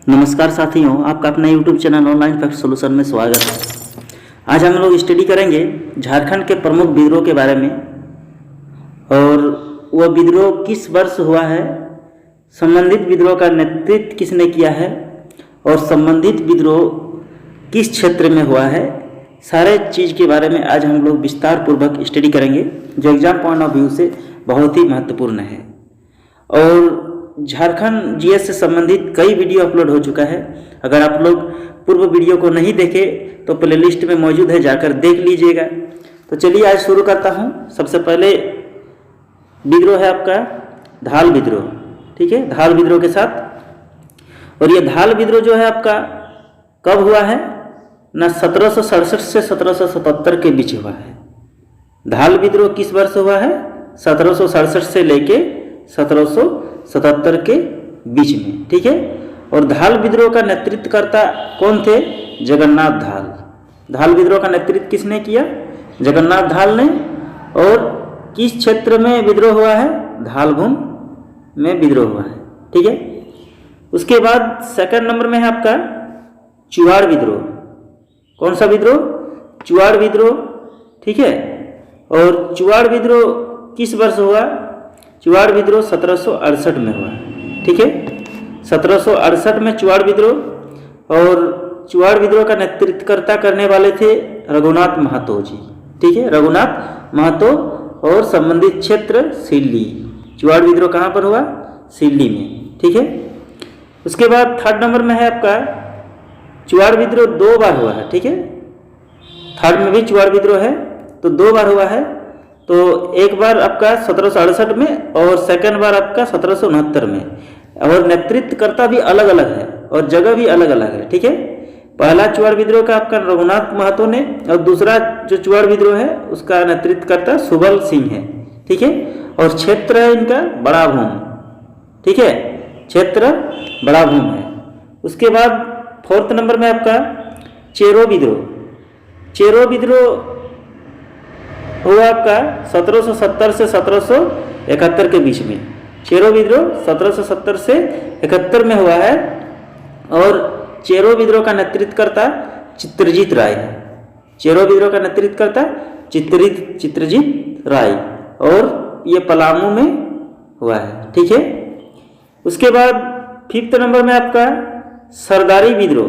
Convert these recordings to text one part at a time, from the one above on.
नमस्कार साथियों, आपका अपना YouTube channel online fact solution में स्वागत है। आज हम लोग स्टडी करेंगे झारखंड के प्रमुख विद्रोह के बारे में और वह विद्रोह किस वर्ष हुआ है, संबंधित विद्रोह का नेतृत्व किसने किया है और संबंधित विद्रोह किस क्षेत्र में हुआ है। सारे चीज़ के बारे में आज हम लोग विस्तार पूर्वक स्टडी करेंगे, जो एग्जाम पॉइंट ऑफ व्यू से बहुत ही महत्वपूर्ण है। और झारखंड जीएस से संबंधित कई वीडियो अपलोड हो चुका है। अगर आप लोग पूर्व वीडियो को नहीं देखे तो प्लेलिस्ट में मौजूद है, जाकर देख लीजिएगा। तो चलिए आज शुरू करता हूँ। सबसे पहले विद्रोह है आपका धाल विद्रोह, ठीक है, धाल विद्रोह के साथ। और ये धाल विद्रोह जो है आपका कब हुआ है ना, 1767 से 1777 के बीच हुआ है। धाल विद्रोह किस वर्ष हुआ है? 1767 से लेके 1777 के बीच में, ठीक है। और धाल विद्रोह का नेतृत्वकर्ता कौन थे? जगन्नाथ धाल। धाल विद्रोह का नेतृत्व किसने किया? जगन्नाथ धाल ने। और किस क्षेत्र में विद्रोह हुआ है? धालभूम में विद्रोह हुआ है, ठीक है। उसके बाद सेकंड नंबर में है आपका चुआड़ विद्रोह। कौन सा विद्रोह? चुआड़ विद्रोह, ठीक है। और चुआड़ विद्रोह किस वर्ष हुआ? चुआड़ विद्रोह 1768 में हुआ, ठीक है। 1768 में चुआड़ विद्रोह। और चुआड़ विद्रोह का नेतृत्वकर्ता करने वाले थे रघुनाथ महतो जी, ठीक है, रघुनाथ महतो। और संबंधित क्षेत्र सिल्ली। चुआड़ विद्रोह कहाँ पर हुआ? सिल्ली में, ठीक है। उसके बाद थर्ड नंबर में है आपका चुआड़ विद्रोह 2 बार हुआ है, ठीक है। थर्ड में भी चुआड़ विद्रोह है तो 2 बार हुआ है। तो एक बार आपका 1768 में और सेकंड बार आपका 1769 में। और नेतृत्वकर्ता भी अलग अलग है और जगह भी अलग अलग है, ठीक है। पहला चुआड़ विद्रोह का आपका रघुनाथ महतो ने, और दूसरा जो चुआड़ विद्रोह है उसका नेतृत्वकर्ता सुबल सिंह है, ठीक है। और क्षेत्र है इनका बड़ा भूम, ठीक है, क्षेत्र बड़ा भूम है। उसके बाद फोर्थ नंबर में आपका चेरो विद्रोह। चेरो विद्रोह हुआ आपका 1770 से 1771 के बीच में। चेरो विद्रोह 1770 से 71 में हुआ है। और चेरो विद्रोह का नेतृत्वकर्ता चित्रजीत राय है। चेरो विद्रोह का नेतृत्वकर्ता चित्रजीत राय। और ये पलामू में हुआ है, ठीक है। उसके बाद फिफ्थ नंबर में आपका सरदारी विद्रोह।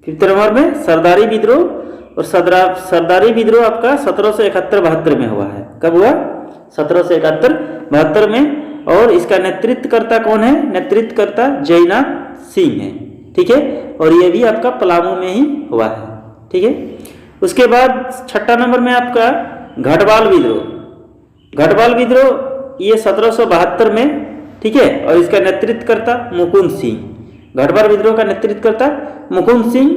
फिफ्थ नंबर में सरदारी विद्रोह। और सरदारी विद्रोह आपका 1771-72 में हुआ है। कब हुआ? 1771-72 में। और इसका नेतृत्वकर्ता कौन है? नेतृत्वकर्ता जयनाथ सिंह है, ठीक है। और ये भी आपका पलामू में ही हुआ है, ठीक है। उसके बाद छठा नंबर में आपका घटवाल विद्रोह। घटवाल विद्रोह ये 1772 में, ठीक है। और इसका नेतृत्वकर्ता मुकुंद सिंह। घटवाल विद्रोह का नेतृत्वकर्ता मुकुंद सिंह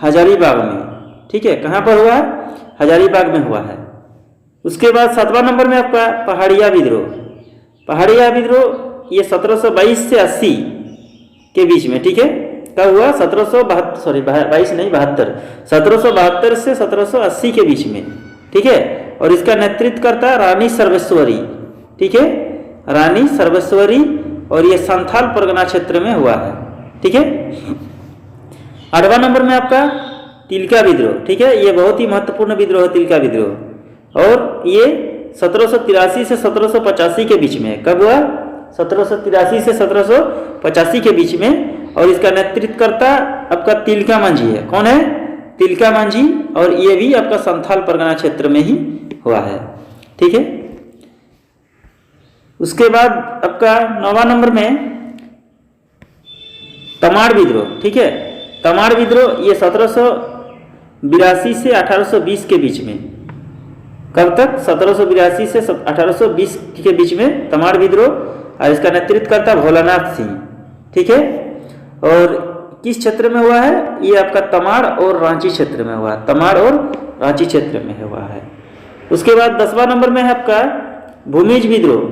हजारीबाग में, ठीक है। कहाँ पर हुआ? हजारीबाग में हुआ है। उसके बाद 7वां नंबर में आपका पहाड़िया विद्रोह। पहाड़िया विद्रोह ये 1722 से 80 के बीच में, ठीक है। कब हुआ? 1772 से 1780 के बीच में, ठीक है। और इसका नेतृत्वकर्ता रानी सर्वेश्वरी, ठीक है, रानी सर्वेश्वरी। और ये संथाल परगना क्षेत्र में हुआ है, ठीक है। 8वां नंबर में आपका तिलका विद्रोह, ठीक है। ये बहुत ही महत्वपूर्ण विद्रोह है तिलका विद्रोह। और ये 1783 से 1785 के बीच में। कब हुआ? 1783 से 1785 के बीच में। और इसका नेतृत्वकर्ता आपका तिलका मांझी है। कौन है? तिलका मांझी। और ये भी आपका संथाल परगना क्षेत्र में ही हुआ है, ठीक है। उसके बाद आपका 9वां नंबर में तमाड़ विद्रोह, ठीक है। तमाड़ विद्रोह ये 1782 से 1820 के बीच में। कब तक? 1782 से 1820 के बीच में तमाड़ विद्रोह। और इसका नेतृत्वकर्ता भोलानाथ सिंह, ठीक है। और किस क्षेत्र में हुआ है? ये आपका तमाड़ और रांची क्षेत्र में हुआ है। तमाड़ और रांची क्षेत्र में हुआ है। उसके बाद 10वां नंबर में है आपका भूमिज विद्रोह।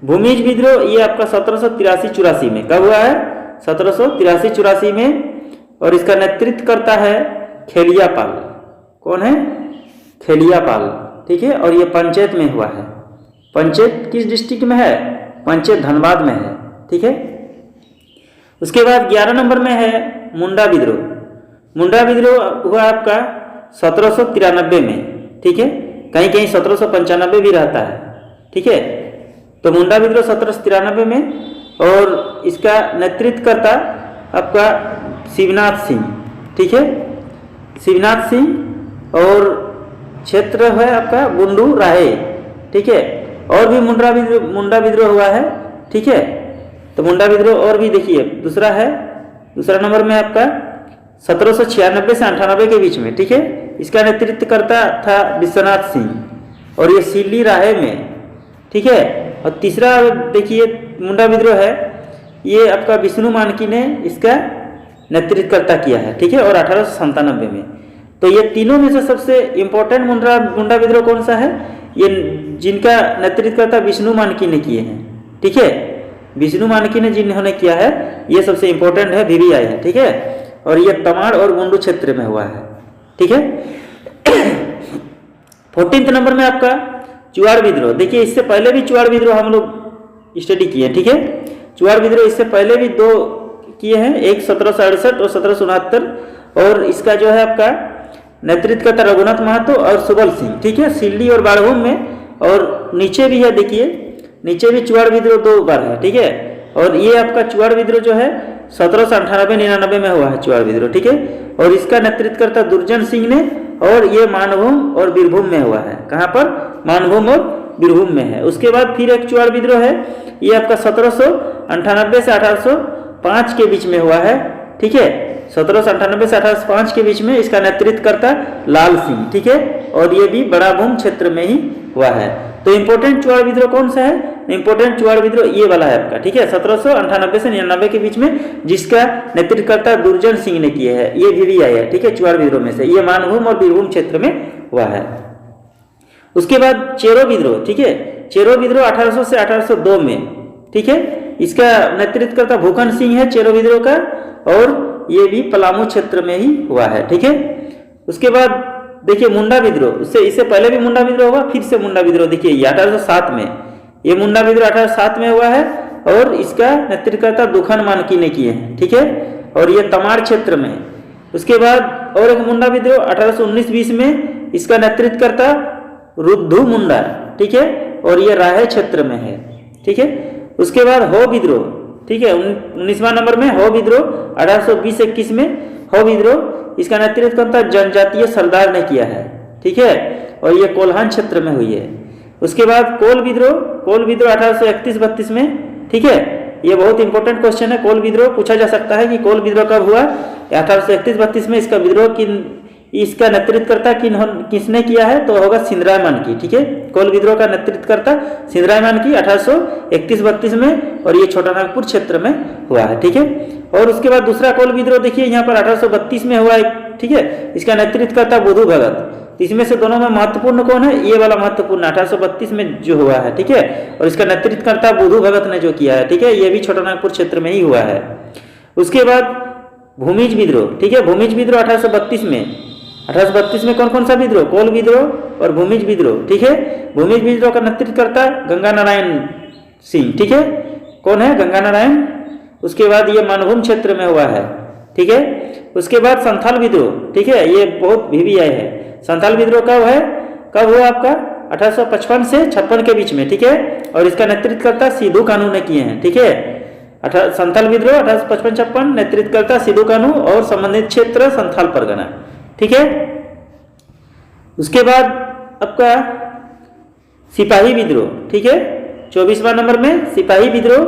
भूमिज विद्रोह ये आपका 1783-84 में। कब हुआ है? 1783-84 में। और इसका नेतृत्वकर्ता है खेलियापाल। कौन है? खेलियापाल, ठीक है। और ये पंचायत में हुआ है। पंचायत किस डिस्ट्रिक्ट में है? पंचायत धनबाद में है, ठीक है। उसके बाद 11 नंबर में है मुंडा विद्रोह। मुंडा विद्रोह हुआ आपका 1793 में, ठीक है, कहीं कहीं 1795 भी रहता है, ठीक है। तो मुंडा विद्रोह 1793 में, और इसका नेतृत्व करता आपका शिवनाथ सिंह, ठीक है, शिवनाथ सिंह, और क्षेत्र है आपका बुंडू राहे, ठीक है। और भी मुंडा विद्रोह हुआ है, ठीक है। तो मुंडा विद्रोह और भी देखिए, दूसरा है, दूसरा नंबर में आपका 1796 से 98 के बीच में, ठीक है। इसका नेतृत्व करता था विश्वनाथ सिंह, और ये सिल्ली राहे में, ठीक है। और तीसरा देखिए मुंडा विद्रोह है, ये आपका विष्णु मानकी ने इसका नेतृत्वकर्ता किया है, ठीक है, और 1897 में। तो ये तीनों में से सबसे इम्पोर्टेंट मुंडा विद्रोह कौन सा है? ये जिनका नेतृत्वकर्ता विष्णु मानकी ने किए हैं, ठीक है। विष्णु मानकी ने जिन्होंने किया है, ये सबसे इम्पोर्टेंट है, VVI है, ठीक है। और ये तमाड़ और बुंडू क्षेत्र में हुआ है, ठीक है। 14th नंबर में आपका चुआड़ विद्रोह। देखिए इससे पहले भी चुआड़ विद्रोह हम लोग स्टडी किए, ठीक है। चुआड़ विद्रोह इससे पहले भी 2 किए हैं, एक 1768 और 1769, और इसका जो है आपका नेतृत्व करता रघुनाथ महतो और सुबल सिंह, ठीक है, सिल्ली और बाड़भूम में। और नीचे भी है, देखिए नीचे भी चुआड़ विद्रोह 2 बार है, ठीक है। और ये आपका चुआड़ विद्रोह जो है 1798-99 में हुआ है चुआड़ विद्रोह, ठीक है। और इसका नेतृत्व करता दुर्जन सिंह ने, और ये मानभूम और बीरभूम में हुआ है। कहाँ पर? मानभूम और बीरभूम में है। उसके बाद फिर एक चुआड़ विद्रोह है, ये आपका 1798 से 1805 के बीच में हुआ है, ठीक है। 1798 से 1805 के बीच में इसका नेतृत्व करता लाल सिंह, ठीक है। और ये भी बड़ा भूम क्षेत्र में ही हुआ है। तो इम्पोर्टेंट चुआड़ विद्रोह कौन सा है? इम्पोर्टेंट चुआड़ विद्रोह ये वाला है आपका, ठीक है, 1798 से 99 के बीच में, जिसका नेतृत्व करता दुर्जन सिंह ने किए हैं। ये VVI है, ठीक है, चुआड़ विद्रोह में से। ये मानभूम और बीरभूम क्षेत्र में हुआ है। उसके बाद चेरो विद्रोह, ठीक है। चेरो विद्रोह 1800 से 1802 में, ठीक है। इसका नेतृत्व करता भूखन सिंह है चेरो विद्रोह का, और ये भी पलामू क्षेत्र में ही हुआ है, ठीक है। उसके बाद देखिए मुंडा विद्रोह, इससे पहले भी मुंडा विद्रोह हुआ, फिर से मुंडा विद्रोह देखिए ये 1807 में, ये मुंडा विद्रोह 1807 में हुआ है, और इसका नेतृत्व करता दुखन मानकी ने किए हैं, ठीक है। और ये तमाड़ क्षेत्र में। उसके बाद और एक मुंडा विद्रोह 1819-20 में, इसका नेतृत्व करता रुद्धु मुंडा, ठीक है, और ये राहे क्षेत्र में है, ठीक है। उसके बाद हो विद्रोह, ठीक है, 19वां नंबर में हो विद्रोह 1820-21 में हो विद्रोह, इसका नेतृत्व करता जनजातीय सरदार ने किया है, ठीक है। और ये कोल्हान क्षेत्र में हुई है। उसके बाद कोल विद्रोह 1831-32 में, ठीक है। ये बहुत इंपॉर्टेंट क्वेश्चन है, कोल विद्रोह पूछा जा सकता है कि कोल विद्रोह कब हुआ? 1831-32 में। इसका विद्रोह इसका नेतृत्व करता किसने किया है? तो होगा सिंधराय मानकी, ठीक है। कोल विद्रोह का नेतृत्व करता सिंधराय मानकी 1831-32 में, और ये छोटा नागपुर क्षेत्र में हुआ है, ठीक है। और उसके बाद दूसरा कोल विद्रोह देखिए यहाँ पर 1832 में हुआ है, ठीक है। इसका नेतृत्व करता बुधु भगत। तो इसमें से दोनों में महत्वपूर्ण कौन है? ये वाला महत्वपूर्ण 1832 में जो हुआ है, ठीक है। और इसका नेतृत्व करता बुधु भगत ने जो किया है, ठीक है। ये भी छोटा नागपुर क्षेत्र में ही हुआ है। उसके बाद भूमिज विद्रोह, ठीक है। भूमिज विद्रोह 1832 में। 1832 में कौन कौन सा विद्रोह? कोल विद्रोह और भूमिज विद्रोह, ठीक है। भूमिज विद्रोह का नेतृत्व करता गंगा नारायण सिंह, ठीक है। कौन है? गंगा नारायण। उसके बाद ये मानभूम क्षेत्र में हुआ है, ठीक है। उसके बाद संथाल विद्रोह, ठीक है, ये बहुत VVI है। संथाल विद्रोह कब हुआ आपका? 1855 से 56 के बीच में, ठीक है। और इसका नेतृत्व करता सिद्धू कानू ने किए हैं, ठीक है। संथाल विद्रोह 1855-56, नेतृत्व करता सिद्धू कानू और संबंधित क्षेत्र संथाल परगना, ठीक है। उसके बाद आपका सिपाही विद्रोह, ठीक है, 24वां नंबर में सिपाही विद्रोह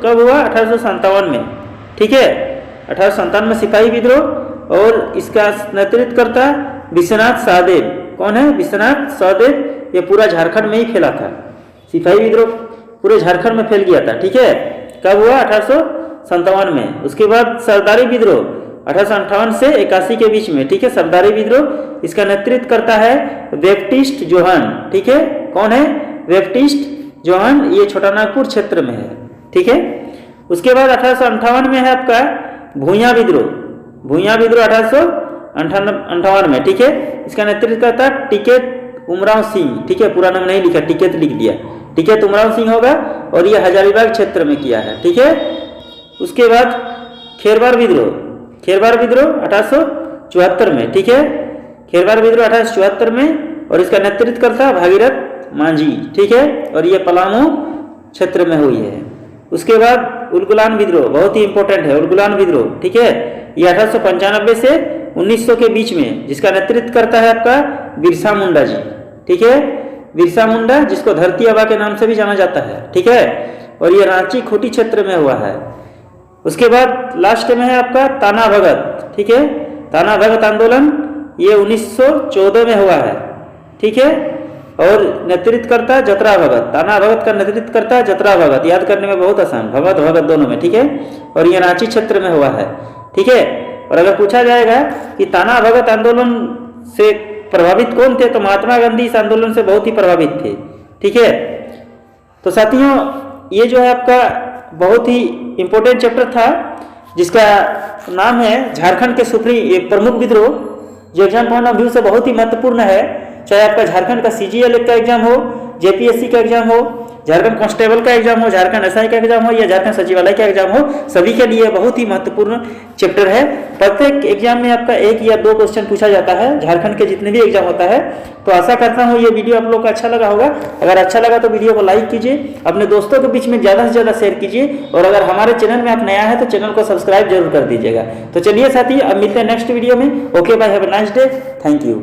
कब हुआ? 1857 में, ठीक है। 1857 में सिपाही विद्रोह, और इसका नेतृत्व करता विश्वनाथ सहदेव। कौन है? विश्वनाथ सहदेव। ये पूरा झारखंड में ही फैला था, सिपाही विद्रोह पूरे झारखंड में फैल गया था, ठीक है। कब हुआ? 1857 में। उसके बाद सरदारी विद्रोह 1858 से 81 के बीच में, ठीक है। सरदारी विद्रोह, इसका नेतृत्व करता है बैप्टिस्ट जोहन, ठीक है। कौन है? Baptist Johan. ये छोटा नागपुर क्षेत्र में है, ठीक है। उसके बाद 1858 में है आपका भूया विद्रोह 1858 में, ठीक है। इसका नेतृत्व करता टिकैत उमराव सिंह, ठीक है। पूरा नाम नहीं लिखा, टिकैत लिख दिया। टिकैत उमराव सिंह होगा, और ये हजारीबाग क्षेत्र में किया है, ठीक है। उसके बाद खेरवार विद्रोह 1874 में, ठीक है, खेरवार विद्रोह 1874 में, और इसका नेतृत्व करता भागीरथ मांझी, ठीक है, और ये पलामू क्षेत्र में हुई है। उसके बाद उलगुलान विद्रोह बहुत ही इंपॉर्टेंट है, उलगुलान विद्रोह, ठीक है, ये 1895 से 1900 के बीच में, जिसका नेतृत्व करता है आपका बिरसा मुंडा जी, ठीक है, बिरसा मुंडा, जिसको धरती आबा के नाम से भी जाना जाता है, ठीक है, और ये रांची खूंटी क्षेत्र में हुआ है। उसके बाद लास्ट में है आपका ताना भगत, ठीक है, ताना भगत आंदोलन, ये 1914 में हुआ है, ठीक है, और नेतृत्व करता है जतरा भगत, ताना भगत का नेतृत्व करता है जतरा भगत, याद करने में बहुत आसान, भगत भगत दोनों में, ठीक है, और ये रांची क्षेत्र में हुआ है, ठीक है। और अगर पूछा जाएगा कि ताना भगत आंदोलन से प्रभावित कौन थे, तो महात्मा गांधी इस आंदोलन से बहुत ही प्रभावित थे, ठीक है। तो साथियों, ये जो है आपका बहुत ही इंपॉर्टेंट चैप्टर था, जिसका नाम है झारखंड के प्रमुख विद्रोह, जो एग्जाम पॉइंट ऑफ व्यू से बहुत ही महत्वपूर्ण है, चाहे आपका झारखंड का CGL का एग्जाम हो, JPSC का एग्जाम हो, झारखंड कांस्टेबल का एग्जाम हो, झारखंड SI का एग्जाम हो, या झारखंड सचिवालय का एग्जाम हो, सभी के लिए बहुत ही महत्वपूर्ण चैप्टर है। प्रत्येक एग्जाम में आपका 1 या 2 क्वेश्चन पूछा जाता है, झारखंड के जितने भी एग्जाम होता है। तो आशा करता हूँ ये वीडियो आप लोग को अच्छा लगा होगा। अगर अच्छा लगा तो वीडियो को लाइक कीजिए, अपने दोस्तों के बीच में ज़्यादा से ज़्यादा शेयर कीजिए, और अगर हमारे चैनल में आप नया है तो चैनल को सब्सक्राइब जरूर कर दीजिएगा। तो चलिए साथी, अब मिलते हैं नेक्स्ट वीडियो में। Okay bye, have a nice day, thank you.